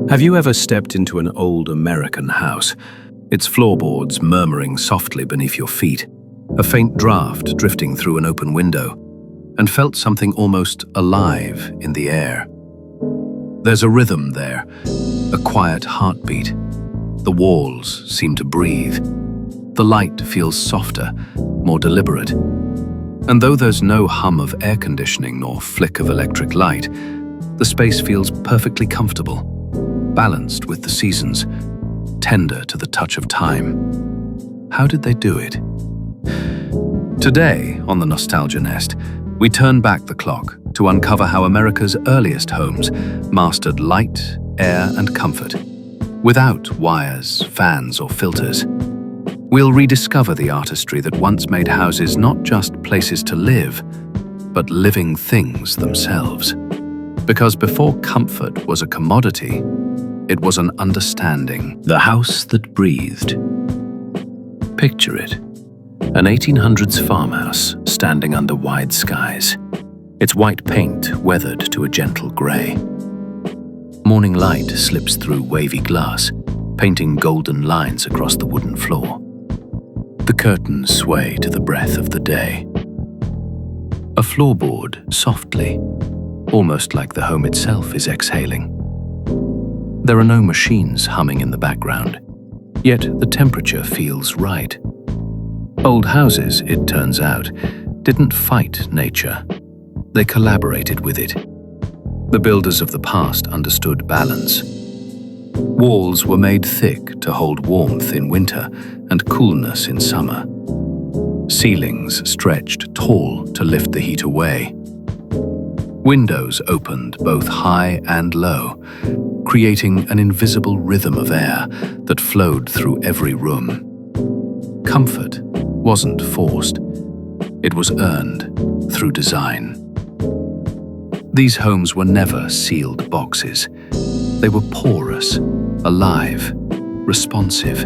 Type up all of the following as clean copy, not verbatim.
Have you ever stepped into an old American house, its floorboards murmuring softly beneath your feet, a faint draft drifting through an open window, and felt something almost alive in the air? There's a rhythm there, a quiet heartbeat. The walls seem to breathe. The light feels softer, more deliberate. And though there's no hum of air conditioning nor flick of electric light, the space feels perfectly comfortable, balanced with the seasons, tender to the touch of time. How did they do it? Today, on the Nostalgia Nest, we turn back the clock to uncover how America's earliest homes mastered light, air, and comfort, without wires, fans, or filters. We'll rediscover the artistry that once made houses not just places to live, but living things themselves. Because before comfort was a commodity, it was an understanding. The house that breathed. Picture it. An 1800s farmhouse standing under wide skies, its white paint weathered to a gentle grey. Morning light slips through wavy glass, painting golden lines across the wooden floor. The curtains sway to the breath of the day. A floorboard softly, almost like the home itself is exhaling. There are no machines humming in the background, yet the temperature feels right. Old houses, it turns out, didn't fight nature. They collaborated with it. The builders of the past understood balance. Walls were made thick to hold warmth in winter and coolness in summer. Ceilings stretched tall to lift the heat away. Windows opened both high and low, creating an invisible rhythm of air that flowed through every room. Comfort wasn't forced. It was earned through design. These homes were never sealed boxes. They were porous, alive, responsive,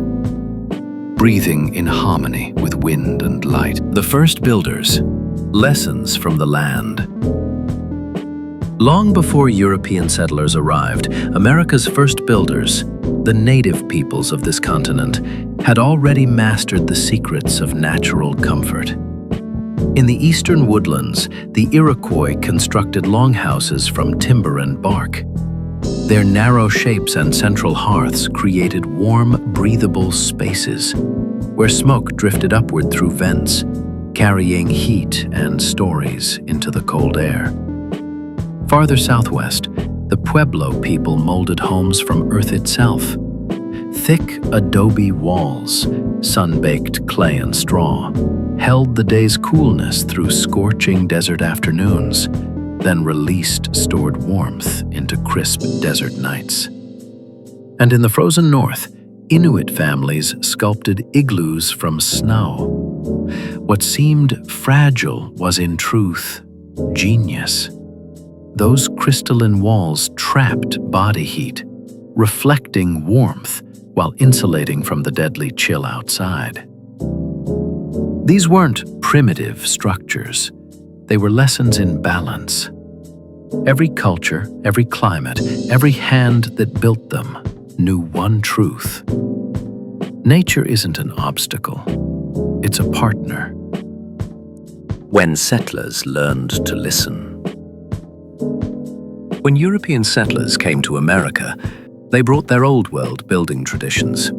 breathing in harmony with wind and light. The first builders, lessons from the land. Long before European settlers arrived, America's first builders, the native peoples of this continent, had already mastered the secrets of natural comfort. In the eastern woodlands, the Iroquois constructed longhouses from timber and bark. Their narrow shapes and central hearths created warm, breathable spaces, where smoke drifted upward through vents, carrying heat and stories into the cold air. Farther southwest, the Pueblo people molded homes from earth itself. Thick adobe walls, sun-baked clay and straw, held the day's coolness through scorching desert afternoons, then released stored warmth into crisp desert nights. And in the frozen north, Inuit families sculpted igloos from snow. What seemed fragile was in truth genius. Those crystalline walls trapped body heat, reflecting warmth while insulating from the deadly chill outside. These weren't primitive structures. They were lessons in balance. Every culture, every climate, every hand that built them knew one truth. Nature isn't an obstacle. It's a partner. When settlers learned to listen. When European settlers came to America, they brought their old world building traditions.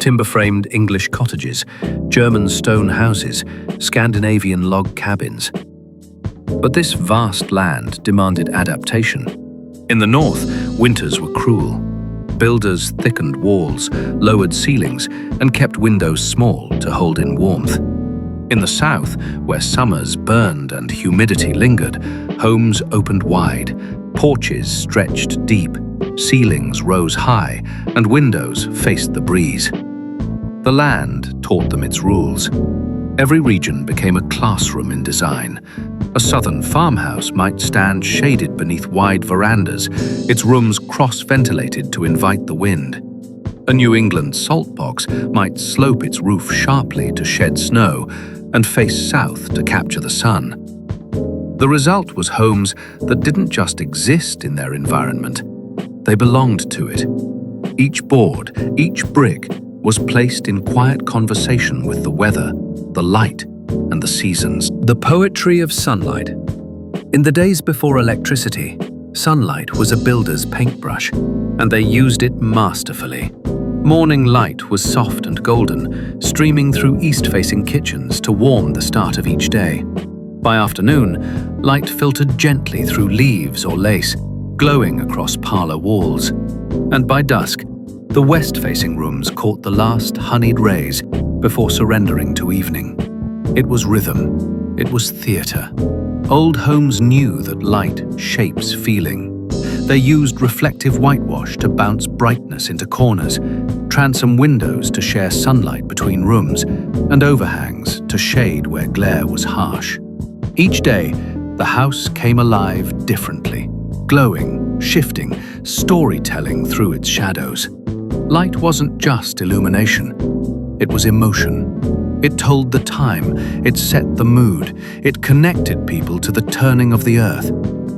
Timber-framed English cottages, German stone houses, Scandinavian log cabins. But this vast land demanded adaptation. In the north, winters were cruel. Builders thickened walls, lowered ceilings, and kept windows small to hold in warmth. In the south, where summers burned and humidity lingered, homes opened wide, porches stretched deep, ceilings rose high, and windows faced the breeze. The land taught them its rules. Every region became a classroom in design. A southern farmhouse might stand shaded beneath wide verandas, its rooms cross-ventilated to invite the wind. A New England salt box might slope its roof sharply to shed snow and face south to capture the sun. The result was homes that didn't just exist in their environment. They belonged to it. Each board, each brick was placed in quiet conversation with the weather, the light, and the seasons. The poetry of sunlight. In the days before electricity, sunlight was a builder's paintbrush, and they used it masterfully. Morning light was soft and golden, streaming through east-facing kitchens to warm the start of each day. By afternoon, light filtered gently through leaves or lace, glowing across parlor walls. And by dusk, the west-facing rooms caught the last honeyed rays before surrendering to evening. It was rhythm. It was theater. Old homes knew that light shapes feeling. They used reflective whitewash to bounce brightness into corners, transom windows to share sunlight between rooms, and overhangs to shade where glare was harsh. Each day, the house came alive differently, glowing, shifting, storytelling through its shadows. Light wasn't just illumination. It was emotion. It told the time, it set the mood, it connected people to the turning of the earth.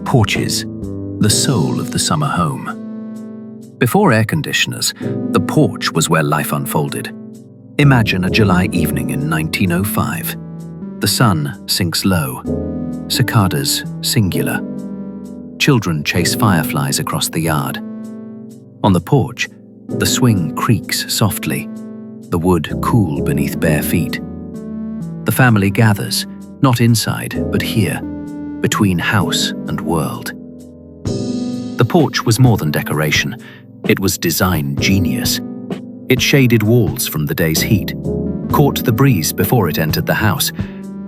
Porches, the soul of the summer home. Before air conditioners, the porch was where life unfolded. Imagine a July evening in 1905. The sun sinks low. Cicadas singular. Children chase fireflies across the yard. On the porch, the swing creaks softly, the wood cool beneath bare feet. The family gathers, not inside, but here, between house and world. The porch was more than decoration. It was design genius. It shaded walls from the day's heat, caught the breeze before it entered the house,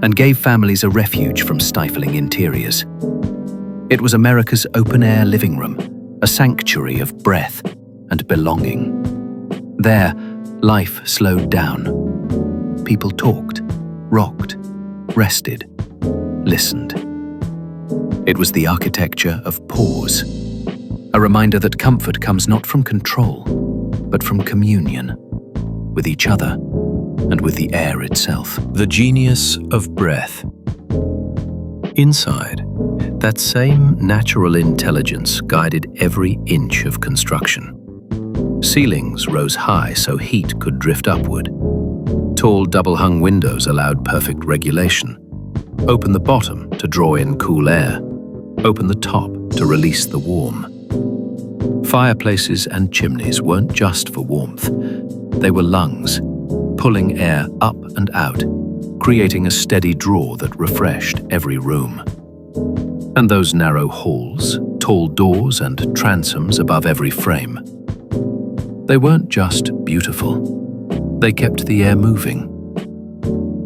and gave families a refuge from stifling interiors. It was America's open-air living room, a sanctuary of breath and belonging. There, life slowed down. People talked, rocked, rested, listened. It was the architecture of pause, a reminder that comfort comes not from control, but from communion with each other and with the air itself. The genius of breath. Inside, that same natural intelligence guided every inch of construction. Ceilings rose high so heat could drift upward. Tall double-hung windows allowed perfect regulation. Open the bottom to draw in cool air. Open the top to release the warm. Fireplaces and chimneys weren't just for warmth. They were lungs, pulling air up and out, creating a steady draw that refreshed every room. And those narrow halls, tall doors and transoms above every frame. They weren't just beautiful. They kept the air moving.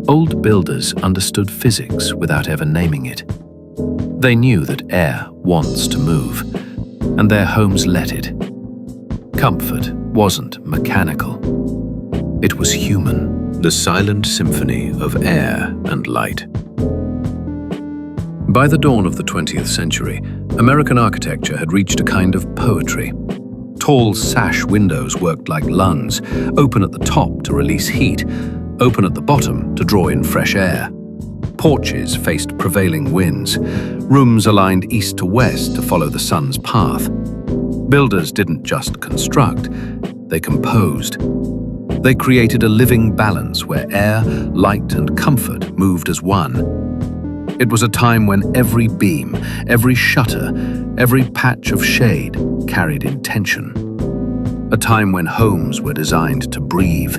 Old builders understood physics without ever naming it. They knew that air wants to move, and their homes let it. Comfort wasn't mechanical. It was human, the silent symphony of air and light. By the dawn of the 20th century, American architecture had reached a kind of poetry. Tall sash windows worked like lungs, open at the top to release heat, open at the bottom to draw in fresh air. Porches faced prevailing winds, rooms aligned east to west to follow the sun's path. Builders didn't just construct, they composed. They created a living balance where air, light, and comfort moved as one. It was a time when every beam, every shutter, every patch of shade carried intention. A time when homes were designed to breathe,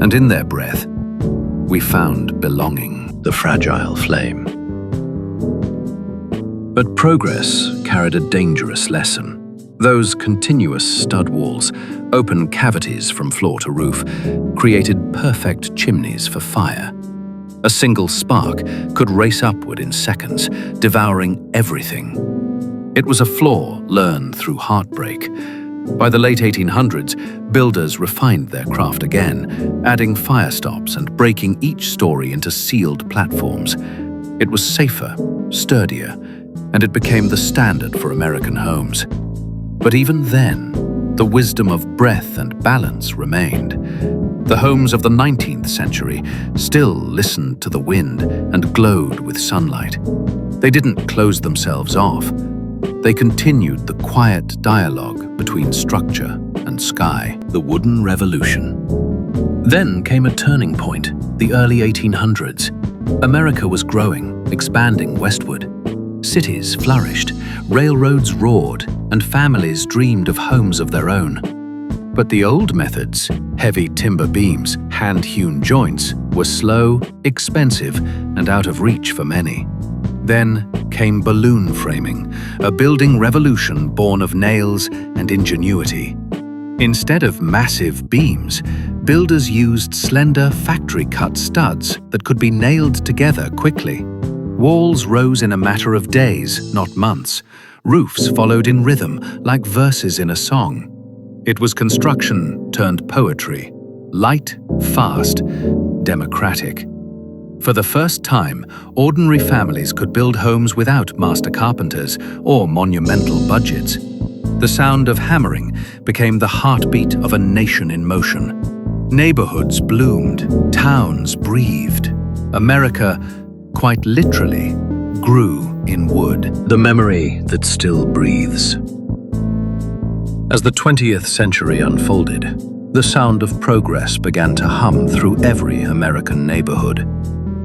and in their breath, we found belonging, the fragile flame. But progress carried a dangerous lesson. Those continuous stud walls, open cavities from floor to roof, created perfect chimneys for fire. A single spark could race upward in seconds, devouring everything. It was a flaw learned through heartbreak. By the late 1800s, builders refined their craft again, adding fire stops and breaking each story into sealed platforms. It was safer, sturdier, and it became the standard for American homes. But even then, the wisdom of breath and balance remained. The homes of the 19th century still listened to the wind and glowed with sunlight. They didn't close themselves off. They continued the quiet dialogue between structure and sky, the wooden revolution. Then came a turning point, the early 1800s. America was growing, expanding westward. Cities flourished, railroads roared, and families dreamed of homes of their own. But the old methods, heavy timber beams, hand-hewn joints, were slow, expensive, and out of reach for many. Then came balloon framing, a building revolution born of nails and ingenuity. Instead of massive beams, builders used slender factory-cut studs that could be nailed together quickly. Walls rose in a matter of days, not months. Roofs followed in rhythm, like verses in a song. It was construction turned poetry, light, fast, democratic. For the first time, ordinary families could build homes without master carpenters or monumental budgets. The sound of hammering became the heartbeat of a nation in motion. Neighborhoods bloomed, towns breathed. America, quite literally, grew in wood, the memory that still breathes. As the 20th century unfolded, the sound of progress began to hum through every American neighborhood.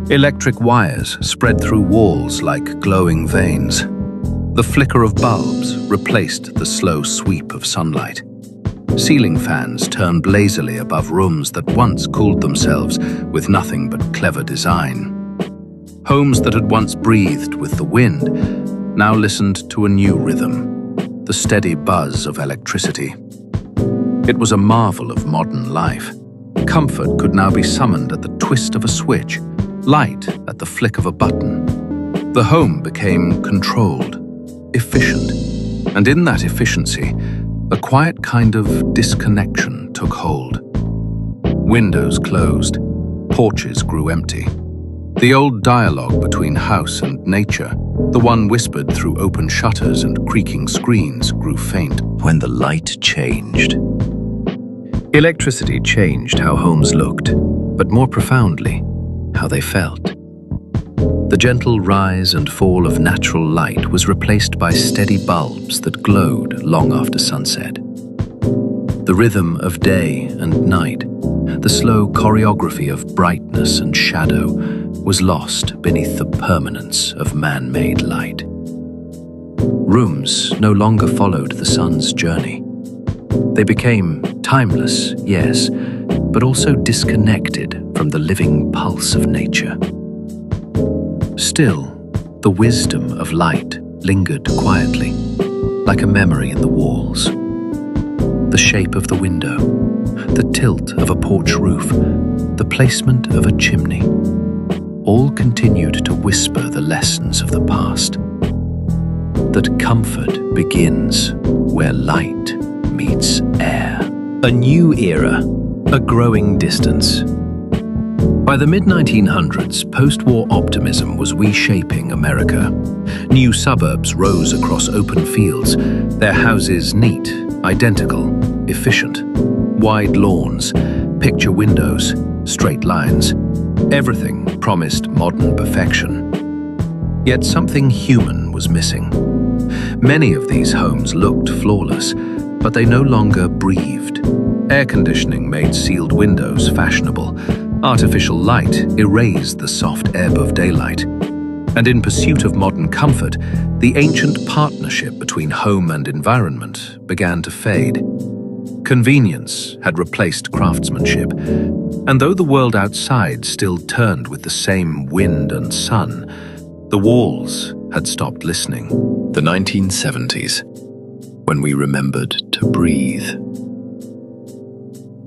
Electric wires spread through walls like glowing veins. The flicker of bulbs replaced the slow sweep of sunlight. Ceiling fans turned lazily above rooms that once cooled themselves with nothing but clever design. Homes that had once breathed with the wind now listened to a new rhythm, the steady buzz of electricity. It was a marvel of modern life. Comfort could now be summoned at the twist of a switch, light at the flick of a button. The home became controlled, efficient, and in that efficiency, a quiet kind of disconnection took hold. Windows closed, porches grew empty. The old dialogue between house and nature, the one whispered through open shutters and creaking screens, grew faint when the light changed. Electricity changed how homes looked, but more profoundly, how they felt. The gentle rise and fall of natural light was replaced by steady bulbs that glowed long after sunset. The rhythm of day and night, the slow choreography of brightness and shadow, was lost beneath the permanence of man-made light. Rooms no longer followed the sun's journey. They became timeless, yes, but also disconnected from the living pulse of nature. Still, the wisdom of light lingered quietly, like a memory in the walls. The shape of the window, the tilt of a porch roof, the placement of a chimney, all continued to whisper the lessons of the past. That comfort begins where light meets air. A new era, a growing distance. By the mid-1900s, post-war optimism was reshaping America. New suburbs rose across open fields, their houses neat, identical, efficient. Wide lawns, picture windows, straight lines. Everything promised modern perfection. Yet something human was missing. Many of these homes looked flawless, but they no longer breathed. Air conditioning made sealed windows fashionable. Artificial light erased the soft ebb of daylight. And in pursuit of modern comfort, the ancient partnership between home and environment began to fade. Convenience had replaced craftsmanship, and though the world outside still turned with the same wind and sun, the walls had stopped listening. The 1970s, when we remembered to breathe.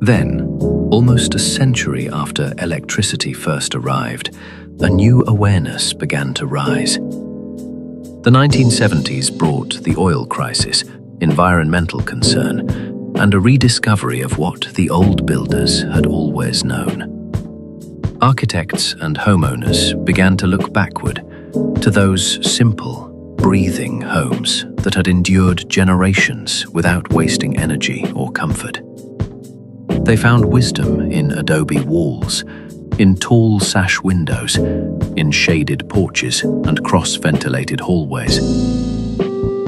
Then, almost a century after electricity first arrived, a new awareness began to rise. The 1970s brought the oil crisis, environmental concern, and a rediscovery of what the old builders had always known. Architects and homeowners began to look backward to those simple, breathing homes that had endured generations without wasting energy or comfort. They found wisdom in adobe walls, in tall sash windows, in shaded porches and cross-ventilated hallways.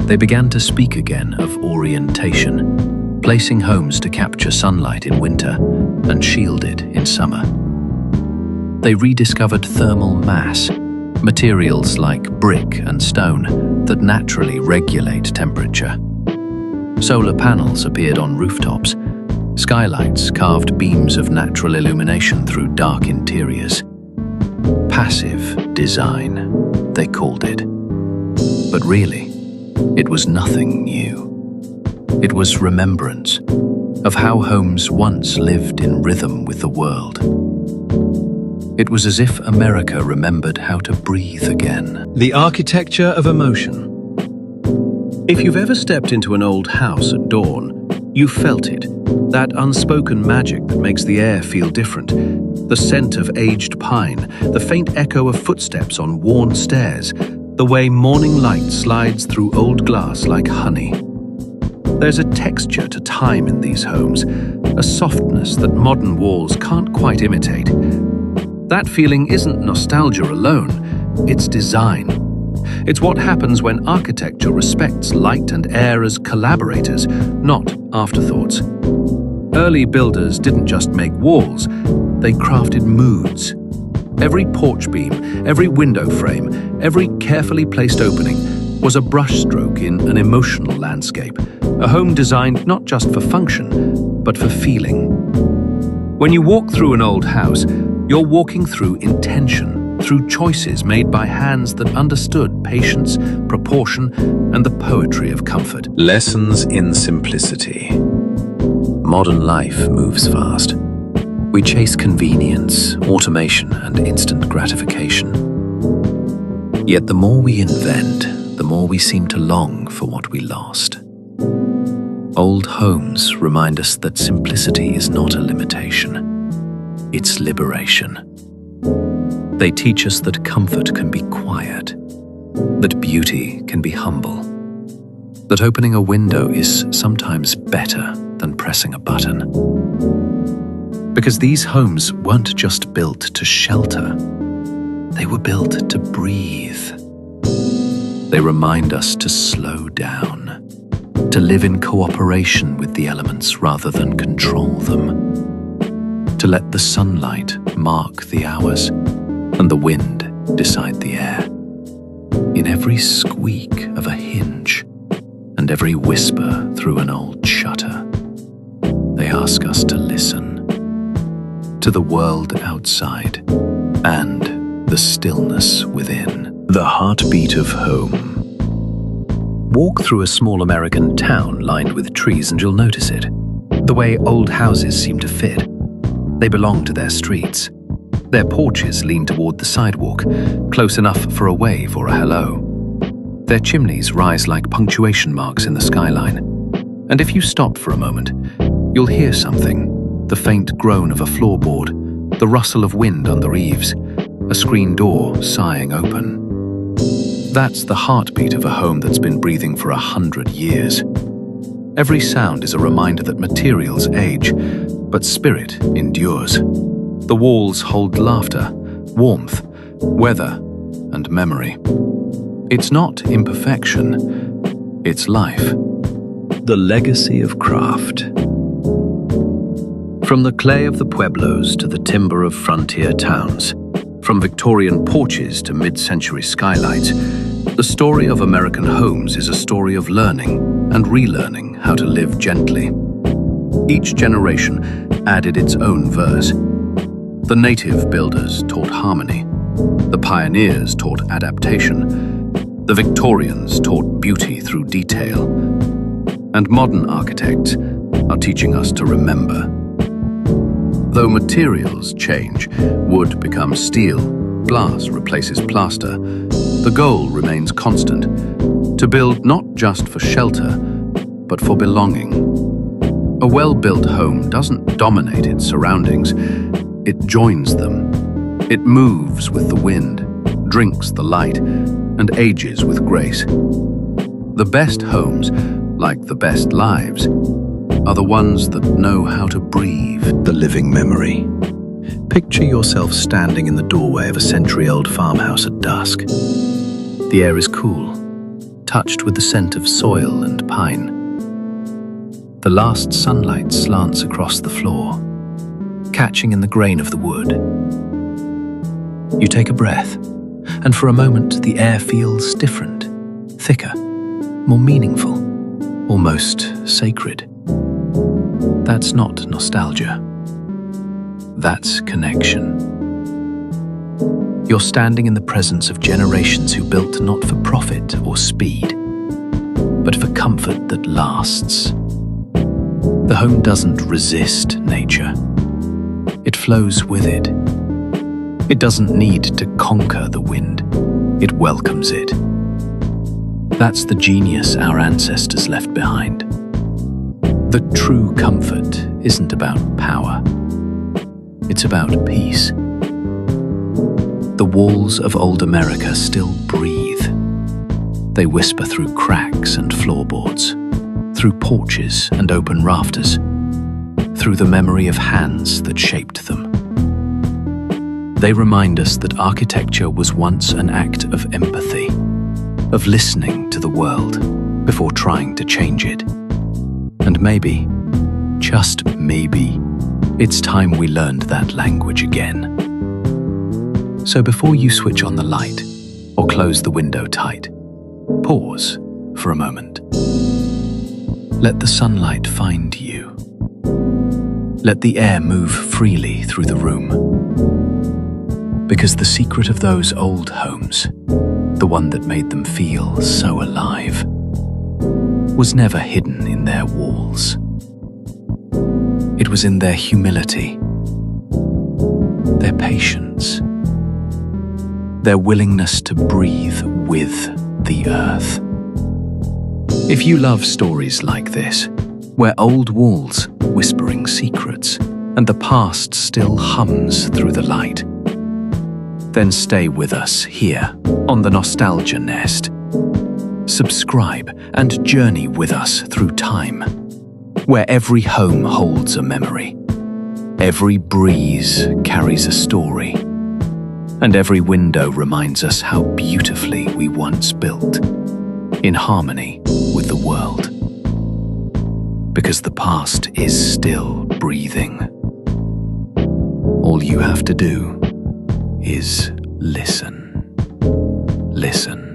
They began to speak again of orientation, placing homes to capture sunlight in winter and shield it in summer. They rediscovered thermal mass, materials like brick and stone that naturally regulate temperature. Solar panels appeared on rooftops. Skylights carved beams of natural illumination through dark interiors. Passive design, they called it. But really, it was nothing new. It was remembrance of how homes once lived in rhythm with the world. It was as if America remembered how to breathe again. The architecture of emotion. If you've ever stepped into an old house at dawn, you felt it, that unspoken magic that makes the air feel different, the scent of aged pine, the faint echo of footsteps on worn stairs, the way morning light slides through old glass like honey. There's a texture to time in these homes, a softness that modern walls can't quite imitate. That feeling isn't nostalgia alone, it's design. It's what happens when architecture respects light and air as collaborators, not afterthoughts. Early builders didn't just make walls, they crafted moods. Every porch beam, every window frame, every carefully placed opening was a brushstroke in an emotional landscape, a home designed not just for function, but for feeling. When you walk through an old house, you're walking through intention, through choices made by hands that understood patience, proportion, and the poetry of comfort. Lessons in simplicity. Modern life moves fast. We chase convenience, automation, and instant gratification. Yet the more we invent, the more we seem to long for what we lost. Old homes remind us that simplicity is not a limitation, it's liberation. They teach us that comfort can be quiet, that beauty can be humble, that opening a window is sometimes better than pressing a button. Because these homes weren't just built to shelter, they were built to breathe. They remind us to slow down, to live in cooperation with the elements rather than control them, to let the sunlight mark the hours and the wind decide the air. In every squeak of a hinge and every whisper through an old shutter, they ask us to listen to the world outside and the stillness within. The heartbeat of home. Walk through a small American town lined with trees and you'll notice it. The way old houses seem to fit. They belong to their streets. Their porches lean toward the sidewalk, close enough for a wave or a hello. Their chimneys rise like punctuation marks in the skyline. And if you stop for a moment, you'll hear something. The faint groan of a floorboard, the rustle of wind under eaves, a screen door sighing open. That's the heartbeat of a home that's been breathing for 100 years. Every sound is a reminder that materials age, but spirit endures. The walls hold laughter, warmth, weather, and memory. It's not imperfection, it's life. The legacy of craft. From the clay of the pueblos to the timber of frontier towns, from Victorian porches to mid-century skylights, the story of American homes is a story of learning and relearning how to live gently. Each generation added its own verse. The native builders taught harmony. The pioneers taught adaptation. The Victorians taught beauty through detail. And modern architects are teaching us to remember. Though materials change, wood becomes steel, glass replaces plaster, the goal remains constant, to build not just for shelter, but for belonging. A well-built home doesn't dominate its surroundings, it joins them. It moves with the wind, drinks the light, and ages with grace. The best homes, like the best lives, are the ones that know how to breathe the living memory. Picture yourself standing in the doorway of a century-old farmhouse at dusk. The air is cool. touched with the scent of soil and pine. The last sunlight slants across the floor, catching in the grain of the wood. You take a breath, and for a moment the air feels different, thicker, more meaningful, almost sacred. That's not nostalgia. That's connection. You're standing in the presence of generations who built not for profit or speed, but for comfort that lasts. The home doesn't resist nature. It flows with it. It doesn't need to conquer the wind. It welcomes it. That's the genius our ancestors left behind. The true comfort isn't about power. It's about peace. The walls of old America still breathe. They whisper through cracks and floorboards, through porches and open rafters, through the memory of hands that shaped them. They remind us that architecture was once an act of empathy, of listening to the world before trying to change it. And maybe, just maybe, it's time we learned that language again. So before you switch on the light or close the window tight, pause for a moment. Let the sunlight find you. Let the air move freely through the room. Because the secret of those old homes, the one that made them feel so alive, was never hidden in their walls. It was in their humility, their patience, their willingness to breathe with the earth. If you love stories like this, where old walls whispering secrets and the past still hums through the light, then stay with us here on the Nostalgia Nest. Subscribe and journey with us through time, where every home holds a memory, every breeze carries a story, and every window reminds us how beautifully we once built, in harmony with the world. Because the past is still breathing. All you have to do is listen. Listen.